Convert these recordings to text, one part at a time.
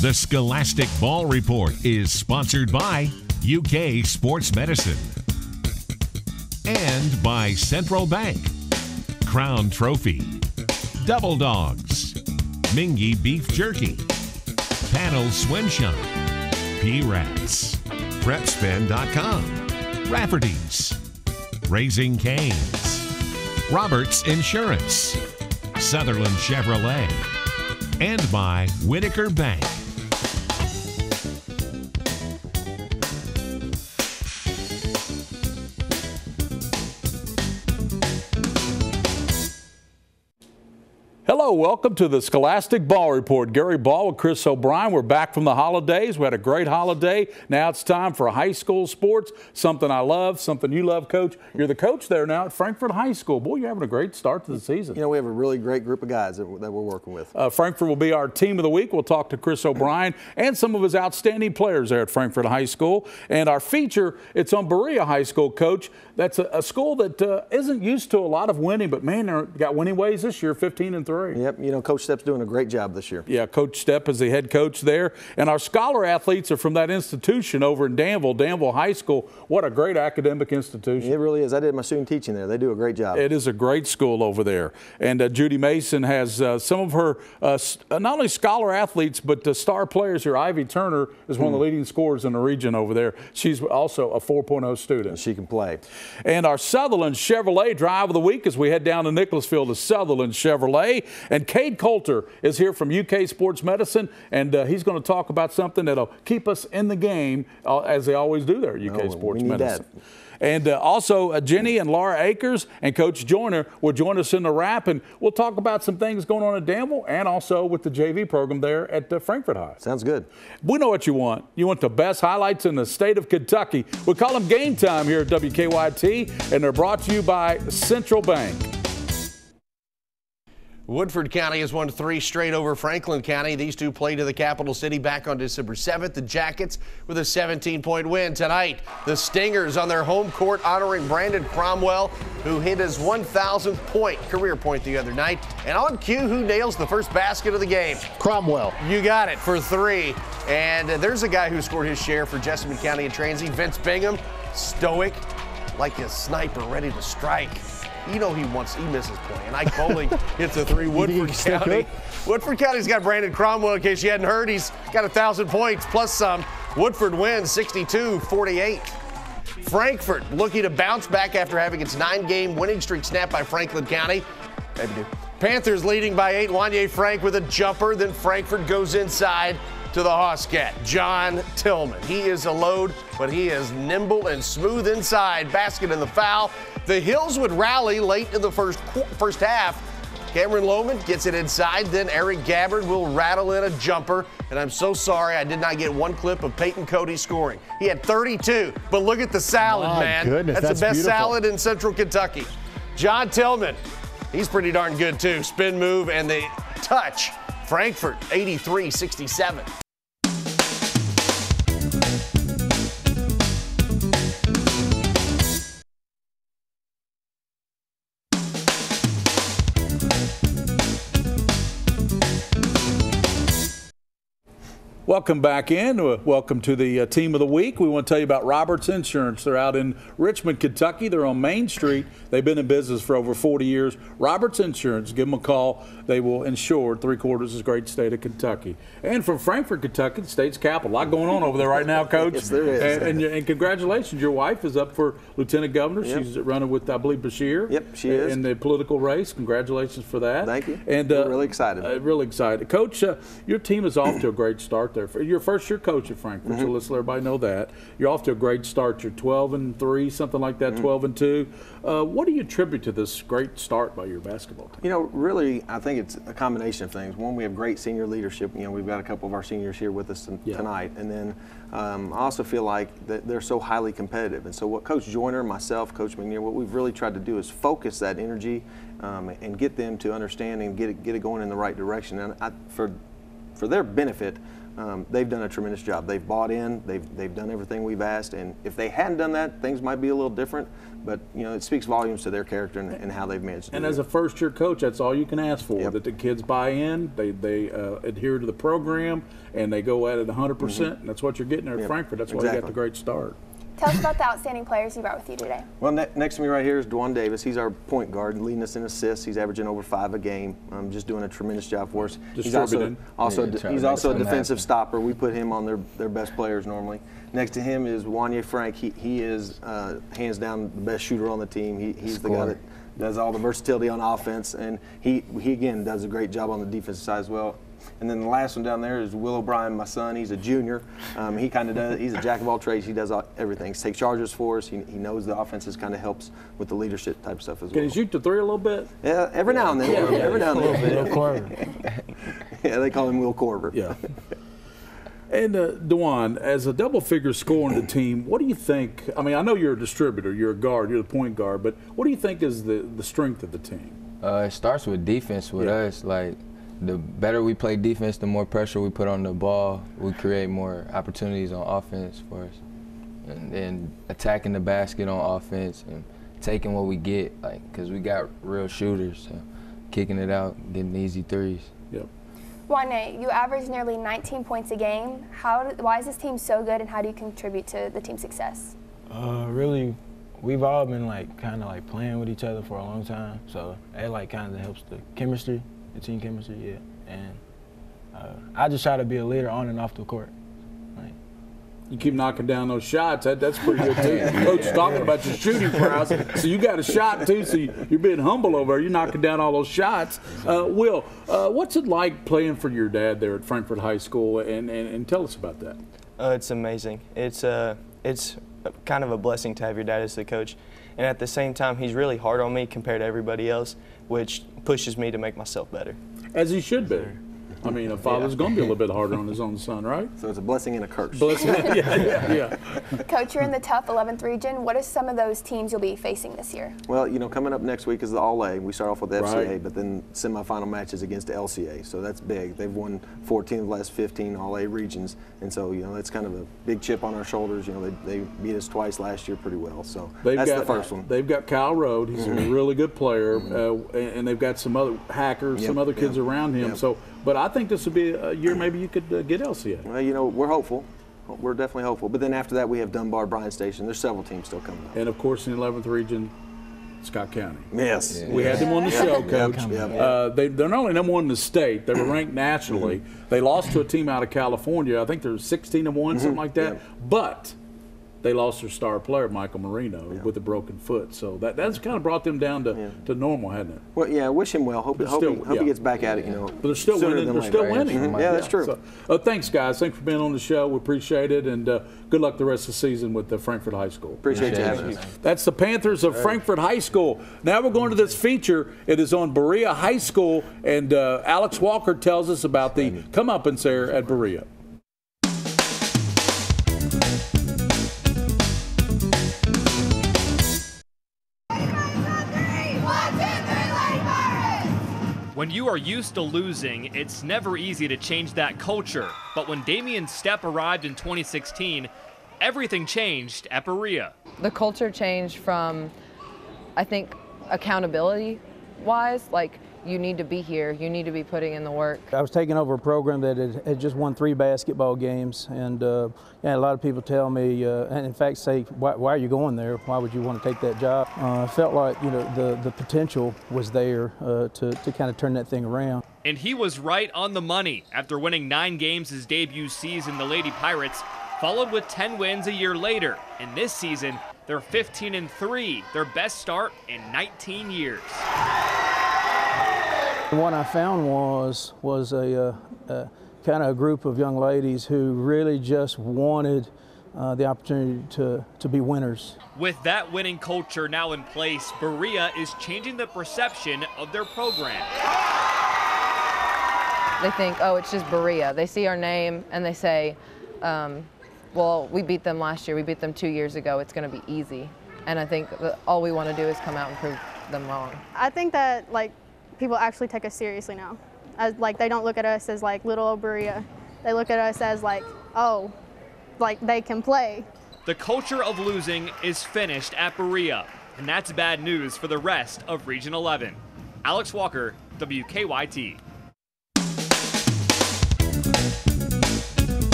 The Scholastic Ball Report is sponsored by UK Sports Medicine and by Central Bank, Crown Trophy, Double Dogs, Mingy Beef Jerky, Panel Swim Shop, P-Rats, PrepSpend.com, Rafferty's, Raising Cane's, Roberts Insurance, Sutherland Chevrolet, and by Whitaker Bank. Hello, welcome to the Scholastic Ball Report. Gary Ball with Chris O'Brien. We're back from the holidays. We had a great holiday. Now it's time for high school sports, something I love, something you love, Coach. You're the coach there now at Frankfort High School. Boy, you're having a great start to the season. You know, we have a really great group of guys that we're working with. Frankfort will be our team of the week. We'll talk to Chris O'Brien and some of his outstanding players there at Frankfort High School. And our feature, it's on Berea High School, Coach. That's a school that isn't used to a lot of winning, but man, they got winning ways this year, 15-3. Yep, you know, Coach Stepp's doing a great job this year. Yeah, Coach Stepp is the head coach there. And our scholar athletes are from that institution over in Danville, Danville High School. What a great academic institution. It really is. I did my student teaching there. They do a great job. It is a great school over there. And Judy Mason has some of her not only scholar athletes, but star players here. Ivy Turner is one of the leading scorers in the region over there. She's also a 4.0 student. She can play. And our Sutherland Chevrolet drive of the week as we head down to Nicholasville to Sutherland Chevrolet. And Cade Coulter is here from UK Sports Medicine, and he's going to talk about something that'll keep us in the game, as they always do there at UK Sports Medicine. That. And also Jenny and Laura Akers and Coach Joyner will join us in the wrap, and we'll talk about some things going on at Danville and also with the JV program there at Frankfort High. Sounds good. We know what you want. You want the best highlights in the state of Kentucky. We call them Game Time here at WKYT, and they're brought to you by Central Bank. Woodford County has won 3 straight over Franklin County. These two played to the capital city back on December 7th. The Jackets with a 17-point win tonight. The Stingers on their home court honoring Brandon Cromwell, who hit his 1,000th career point the other night. And on cue, who nails the first basket of the game? Cromwell. You got it, for 3. And there's a guy who scored his share for Jessamine County and Transy, Vince Bingham. Stoic, like a sniper, ready to strike. You know he misses playing. Ike Bowling hits a 3. Woodford County. Woodford County's got Brandon Cromwell, in case you hadn't heard. He's got 1,000 points plus some. Woodford wins 62-48. Frankfort looking to bounce back after having its 9-game winning streak snapped by Franklin County. Panthers leading by 8. Wanye Frank with a jumper. Then Frankfort goes inside to the Hoscat. John Tillman. He is a load, but he is nimble and smooth inside. Basket in the foul. The Hills would rally late in the first half. Cameron Lohman gets it inside. Then Eric Gabbard will rattle in a jumper. And I'm so sorry I did not get one clip of Peyton Cody scoring. He had 32. But look at the salad, man. Goodness, that's the best beautiful salad in Central Kentucky. John Tillman, he's pretty darn good too. Spin move and the touch. Frankfort 83-67. Welcome back in. Welcome to the team of the week. We want to tell you about Roberts Insurance. They're out in Richmond, Kentucky. They're on Main Street. They've been in business for over 40 years. Roberts Insurance, give them a call. They will insure 3/4 of the great state of Kentucky. And from Frankfort, Kentucky, the state's capital. A lot going on over there right now, Coach. Yes, there is. And congratulations. Your wife is up for Lieutenant Governor. Yep. She's running with, I believe, Bashir. Yep, she is. In the political race. Congratulations for that. Thank you. And we're really excited. Really excited. Coach, your team is off to a great start there. Your first year coach at Frankfort, so let's let everybody know that. You're off to a great start. You're 12-3, something like that, 12-2. What do you attribute to this great start by your basketball team? You know, really, I think it's a combination of things. One, we have great senior leadership. You know, we've got a couple of our seniors here with us tonight. And then I also feel like that they're so highly competitive. And so what Coach Joyner, myself, Coach McNear, what we've really tried to do is focus that energy and get them to understand and get it going in the right direction. And for their benefit, they've done a tremendous job. They've bought in. They've done everything we've asked. And if they hadn't done that, things might be a little different. But it speaks volumes to their character and how they've managed to do it. And as a first-year coach, that's all you can ask for. Yep. That the kids buy in, they adhere to the program, and they go at it 100%. And that's what you're getting there at Frankfort. That's why you got the great start. Tell us about the outstanding players you brought with you today. Well, next to me right here is Danville Davis. He's our point guard, leading us in assists. He's averaging over 5 a game. Just doing a tremendous job for us. He's also a defensive stopper. We put him on their best players normally. Next to him is Wanye Frank. He is hands down the best shooter on the team. He's the guy that does all the versatility on offense, and he again does a great job on the defensive side as well. And then the last one down there is Will O'Brien, my son. He's a junior. He kind of does. He's a jack of all trades. He does everything. He takes charges for us. He knows the offenses, kind of helps with the leadership type stuff as well. Can he shoot the three a little bit? Yeah, every now and then. Every now and then. Will Corver. Yeah, they call him Will Corver. Yeah. And DeJuan, as a double-figure scorer on the team, what do you think? I mean, I know you're a distributor, you're a guard, you're the point guard, but what do you think is the strength of the team? It starts with defense with us. Like, the better we play defense, the more pressure we put on the ball. We create more opportunities on offense for us. And then attacking the basket on offense and taking what we get, like, because we got real shooters, so kicking it out, getting easy threes. Yep. Wanye, you average nearly 19 points a game. Why is this team so good, and how do you contribute to the team's success? Really, we've all been kind of playing with each other for a long time, so it kind of helps the chemistry, the team chemistry, yeah. And I just try to be a leader on and off the court. You keep knocking down those shots. That's pretty good too. Coach is talking about your shooting prowess, so you got a shot too. So you're being humble over there. You're knocking down all those shots. Will, what's it like playing for your dad there at Frankfort High School? And tell us about that. It's amazing. It's kind of a blessing to have your dad as the coach, and at the same time, he's really hard on me compared to everybody else, which pushes me to make myself better. As he should be. I mean, a father's going to be a little bit harder on his own son, right? So it's a blessing and a curse. Blessing, yeah. Coach, you're in the tough 11th region. What are some of those teams you'll be facing this year? Well, coming up next week is the All-A. We start off with the FCA, but then semifinal matches against the LCA. So that's big. They've won 14 of the last 15 All-A regions, and so that's kind of a big chip on our shoulders. They beat us twice last year pretty well. So that's the first one. They've got Kyle Rode. He's a really good player, and they've got some other hackers, some other kids around him. So. But I think this would be a year maybe you could get LCA. Well, we're hopeful. We're definitely hopeful. But then after that, we have Dunbar, Bryan Station. There's several teams still coming up. And, of course, in the 11th region, Scott County. Yes. We had them on the show, Coach. They're not only number one in the state, they were ranked nationally. They lost to a team out of California. I think they're 16-1, something like that. But they lost their star player, Michael Marino, with a broken foot. So that's kind of brought them down to normal, hasn't it? Well, yeah, wish him well. Hope he gets back at it, But they're still winning. They're still winning. Yeah, that's true. So, thanks, guys. Thanks for being on the show. We appreciate it. And good luck the rest of the season with Frankfort High School. Appreciate you having us. That's the Panthers of Frankfort High School. Now we're going to this feature. It is on Berea High School. And Alex Walker tells us about the comeuppance there at Berea. When you are used to losing, it's never easy to change that culture. But when Damian Stepp arrived in 2016, everything changed at Berea. The culture changed from, I think, accountability-wise, like you need to be here, you need to be putting in the work. I was taking over a program that had just won 3 basketball games, and a lot of people tell me, and in fact say, why are you going there? Why would you want to take that job? I felt like the potential was there to kind of turn that thing around. And he was right on the money. After winning 9 games his debut season, the Lady Pirates followed with 10 wins a year later. And this season, they're 15-3, their best start in 19 years. What I found was a kind of a group of young ladies who really just wanted the opportunity to be winners. With that winning culture now in place, Berea is changing the perception of their program. They think, oh, it's just Berea. They see our name and they say, well, we beat them last year, we beat them 2 years ago, it's going to be easy. And I think that all we want to do is come out and prove them wrong. I think that, people actually take us seriously now. as like they don't look at us as like little old Berea. They look at us as like, oh, like they can play. The culture of losing is finished at Berea, and that's bad news for the rest of Region 11. Alex Walker, WKYT.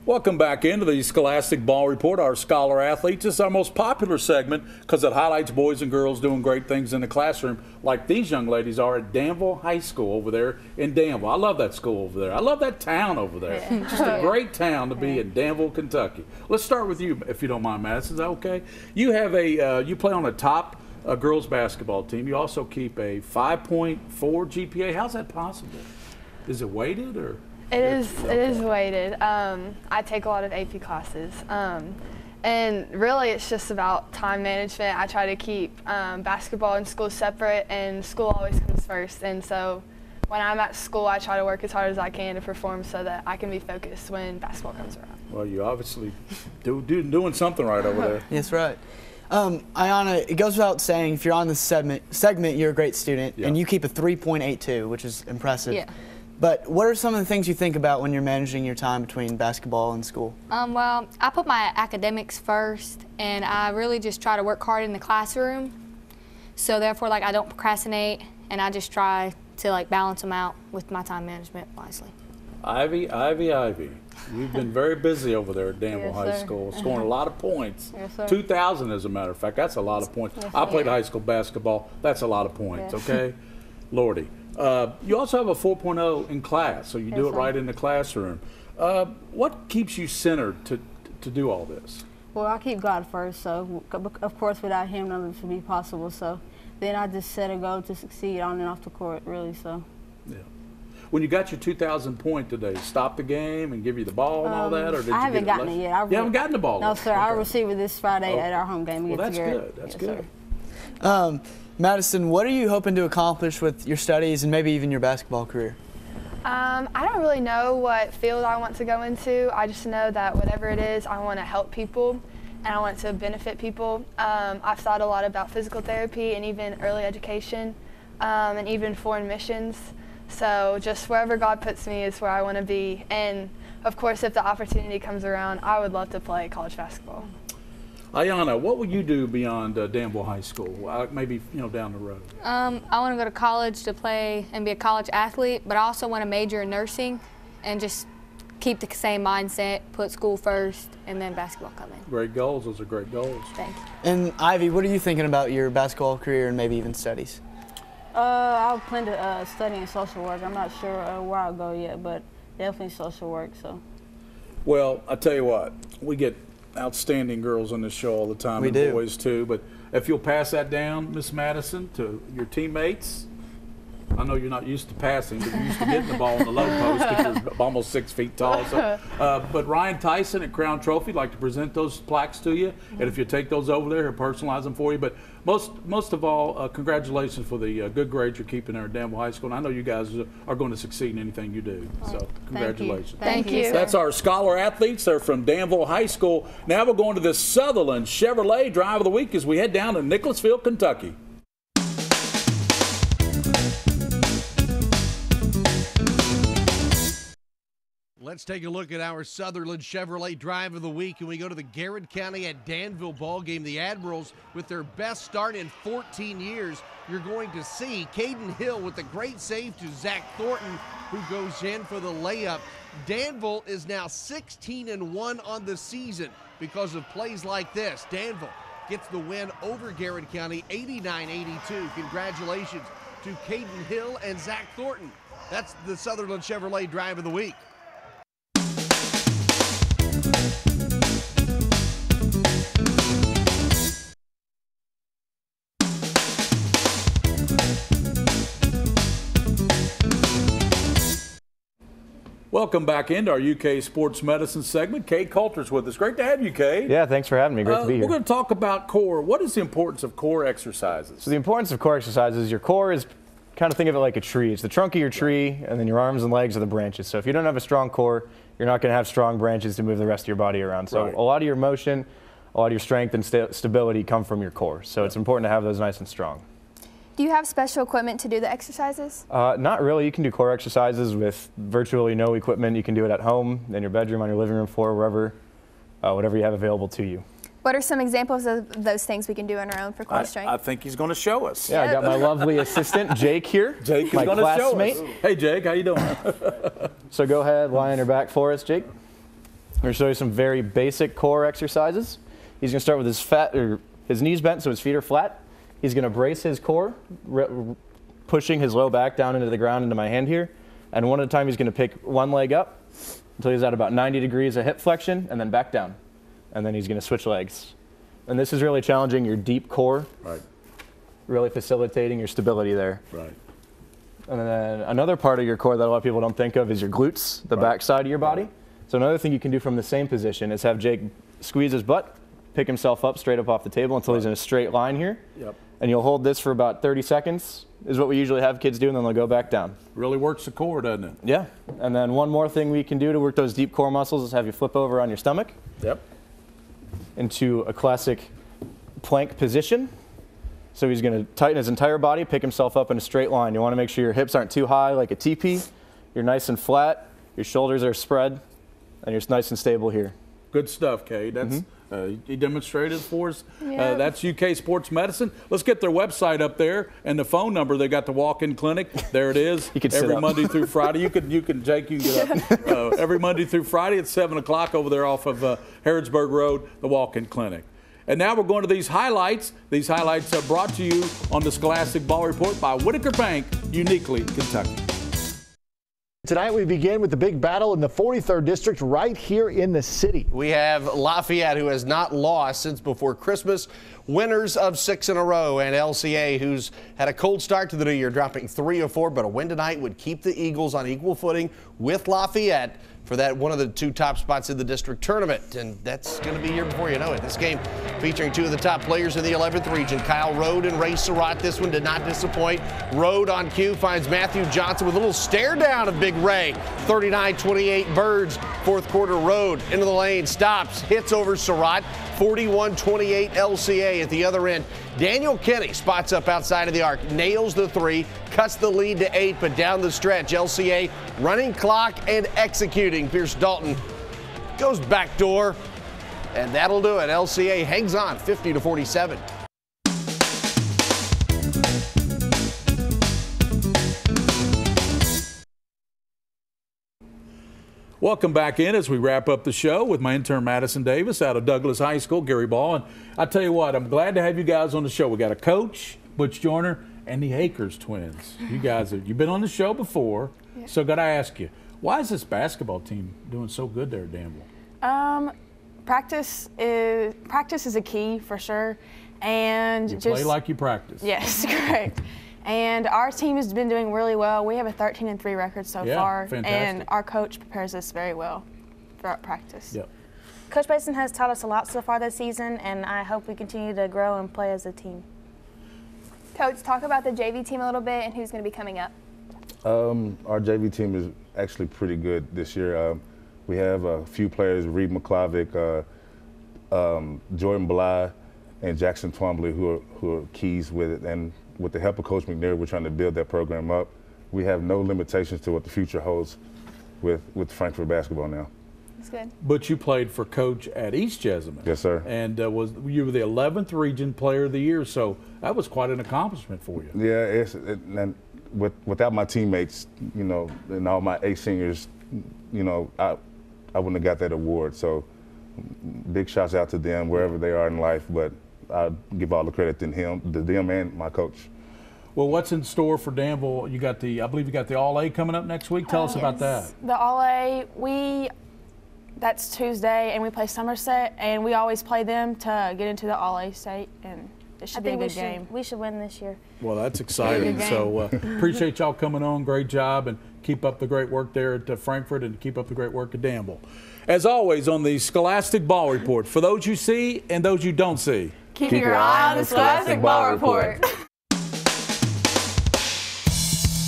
Welcome back into the Scholastic Ball Report, our Scholar Athletes. This is our most popular segment because it highlights boys and girls doing great things in the classroom, like these young ladies are at Danville High School over there in Danville. I love that school over there. I love that town over there. Just a great town to be in Danville, Kentucky. Let's start with you, if you don't mind, Madison. Is that okay? You have you play on a top girls basketball team. You also keep a 5.4 GPA. How's that possible? Is it weighted or? It is weighted. I take a lot of AP classes. And really it's just about time management. I try to keep basketball and school separate, and school always comes first. And so when I'm at school, I try to work as hard as I can to perform so that I can be focused when basketball comes around. Well, you obviously doing something right over there. That's right. Ayanna, it goes without saying, if you're on this segment, you're a great student, and you keep a 3.82, which is impressive. Yeah. But what are some of the things you think about when you're managing your time between basketball and school? Well, I put my academics first, and I really just try to work hard in the classroom. So therefore, like, I don't procrastinate, and I just try to like balance them out with my time management wisely. Ivy, you've been very busy over there at Danville High School, scoring a lot of points. Yes, sir. 2,000 as a matter of fact. That's a lot of points. Yes, I played high school basketball. That's a lot of points, okay? Lordy. You also have a 4.0 in class, so you do it right in the classroom. What keeps you centered to do all this? Well, I keep God first, so of course without Him nothing should be possible. So then I just set a goal to succeed on and off the court, really. So. Yeah. When you got your 2,000 point today, stop the game and give you the ball and all that, or did I haven't gotten it yet. You haven't gotten the ball? No, sir. I'll receive it this Friday at our home game. Well, that's good. That's good. Madison, what are you hoping to accomplish with your studies and maybe even your basketball career? I don't really know what field I want to go into. I just know that whatever it is, I want to help people and I want to benefit people. I've thought a lot about physical therapy and even early education and even foreign missions. So just wherever God puts me is where I want to be. And of course, if the opportunity comes around, I would love to play college basketball. Ayanna, what will you do beyond Danville High School, maybe down the road? I want to go to college to play and be a college athlete, but I also want to major in nursing and just keep the same mindset, put school first, and then basketball come in. Great goals. Those are great goals. Thank you. And Ivy, what are you thinking about your basketball career and maybe even studies? I'll plan to study in social work. I'm not sure where I'll go yet, but definitely social work. So. Well, I tell you what, we get outstanding girls on this show all the time, and boys too. But if you'll pass that down, Miss Madison, to your teammates. I know you're not used to passing, but you're used to getting the ball on the low post because you're almost 6 feet tall. So, but Ryan Tyson at Crown Trophy would like to present those plaques to you, and if you take those over there, he'll personalize them for you. But most of all, congratulations for the good grades you're keeping there at Danville High School. And I know you guys are going to succeed in anything you do. So congratulations. Thank you. That's our Scholar Athletes. They're from Danville High School. Now we're going to the Sutherland Chevrolet Drive of the Week as we head down to Nicholasville, Kentucky. Let's take a look at our Sutherland Chevrolet Drive of the Week, and we go to the Garrett County at Danville ball game. The Admirals, with their best start in 14 years, you're going to see Caden Hill with a great save to Zach Thornton, who goes in for the layup. Danville is now 16-1 on the season because of plays like this. Danville gets the win over Garrett County, 89-82. Congratulations to Caden Hill and Zach Thornton. That's the Sutherland Chevrolet Drive of the Week. Welcome back into our UK Sports Medicine segment. Cade Coulter's with us. Great to have you, Cade. Yeah, thanks for having me. Great to be here. We're going to talk about core. What is the importance of core exercises? So the importance of core exercises, your core is, kind of think of it like a tree. It's the trunk of your tree, and then your arms and legs are the branches. So if you don't have a strong core, you're not going to have strong branches to move the rest of your body around. So a lot of your motion, a lot of your strength and stability come from your core. So it's important to have those nice and strong. Do you have special equipment to do the exercises? Not really. You can do core exercises with virtually no equipment. You can do it at home, in your bedroom, on your living room floor, wherever, whatever you have available to you. What are some examples of those things we can do on our own for core strength? I think he's going to show us. Yeah, I got my lovely assistant, Jake, here. Jake is my going to show classmate. us. Hey, Jake, how you doing? So go ahead, lie on your back for us, Jake. I'm going to show you some very basic core exercises. He's going to start with his knees bent so his feet are flat. He's going to brace his core, pushing his low back down into the ground into my hand here. And one at a time, he's going to pick one leg up until he's at about 90 degrees of hip flexion and then back down. And then he's going to switch legs. And this is really challenging your deep core, really facilitating your stability there. Right. And then another part of your core that a lot of people don't think of is your glutes, the back side of your body. So another thing you can do from the same position is have Jake squeeze his butt, pick himself up straight up off the table until he's in a straight line here. Yep. And you'll hold this for about 30 seconds is what we usually have kids do, and then they'll go back down. Really works the core, doesn't it? Yeah. And then one more thing we can do to work those deep core muscles is have you flip over on your stomach. Yep. Into a classic plank position. So he's going to tighten his entire body, pick himself up in a straight line. You want to make sure your hips aren't too high like a teepee. You're nice and flat. Your shoulders are spread, and you're nice and stable here. Good stuff, Cade. That's he demonstrated for us. That's UK Sports Medicine. Let's get their website up there and the phone number. They got the walk-in clinic. There it is. You can every Monday through Friday. You can Jake, you can get up every Monday through Friday at 7 o'clock over there off of Harrodsburg Road, the walk-in clinic. And now we're going to these highlights. These highlights are brought to you on the Scholastic Ball Report by Whitaker Bank, uniquely Kentucky. Tonight we begin with the big battle in the 43rd District right here in the city. We have Lafayette, who has not lost since before Christmas, winners of 6 in a row, and LCA, who's had a cold start to the new year, dropping 3 of 4, but a win tonight would keep the Eagles on equal footing with Lafayette for that one of the 2 top spots in the district tournament, and that's going to be here before you know it. This game featuring 2 of the top players in the 11th region, Kyle Rode and Ray Surratt. This one did not disappoint. Rode on cue finds Matthew Johnson with a little stare down of Big Ray. 39-28 Birds. 4th quarter, Rode into the lane, stops, hits over Surratt. 41-28 LCA at the other end. Daniel Kenny spots up outside of the arc, nails the 3, cuts the lead to 8, but down the stretch, LCA running clock and executing. Pierce Dalton goes backdoor, and that'll do it. LCA hangs on 50-47. Welcome back in as we wrap up the show with my intern Madison Davis out of Douglas High School, Gary Ball. And I tell you what, I'm glad to have you guys on the show. We got a coach, Butch Joyner, and the Akers twins. You guys, you've been on the show before, so got to ask you, why is this basketball team doing so good there at Danville? Practice is a key for sure, and you play like you practice. Yes, correct. And our team has been doing really well. We have a 13-3 record so far, fantastic. And our coach prepares us very well throughout practice. Yep. Coach Mason has taught us a lot so far this season, and I hope we continue to grow and play as a team. Coach, talk about the JV team a little bit and who's going to be coming up. Our JV team is actually pretty good this year. We have a few players, Reed McClavick, Jordan Bly, and Jackson Twombly, who are keys with it. And with the help of Coach McNair, we're trying to build that program up. We have no limitations to what the future holds with Frankfort basketball now. That's good. But you played for Coach at East Jessamine. Yes, sir. And you were the 11th Region Player of the Year, so that was quite an accomplishment for you. Yeah, and without my teammates, you know, and all my 8 seniors, you know, I wouldn't have got that award. So big shouts out to them wherever they are in life, but I give all the credit to them and my coach. Well, what's in store for Danville? I believe you got the All-A coming up next week. Tell us about that. The All-A, that's Tuesday, and we play Somerset, and we always play them to get into the All-A state, and it should be a good game. We should win this year. Well, that's exciting. So appreciate y'all coming on. Great job, and keep up the great work there at Frankfort, and keep up the great work at Danville. As always, on the Scholastic Ball Report, for those you see and those you don't see, keep your eye on the Scholastic Ball Report.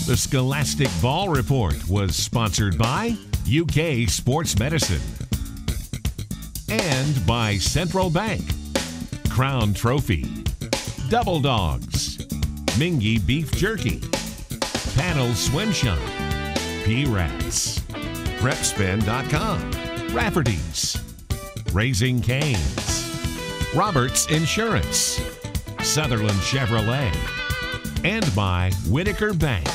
The Scholastic Ball Report was sponsored by UK Sports Medicine. And by Central Bank, Crown Trophy, Double Dogs, Mingy Beef Jerky, Panel Swim Shop, P-Rats, PrepSpin.com, Rafferty's, Raising Cane's, Roberts Insurance, Sutherland Chevrolet, and by Whitaker Bank.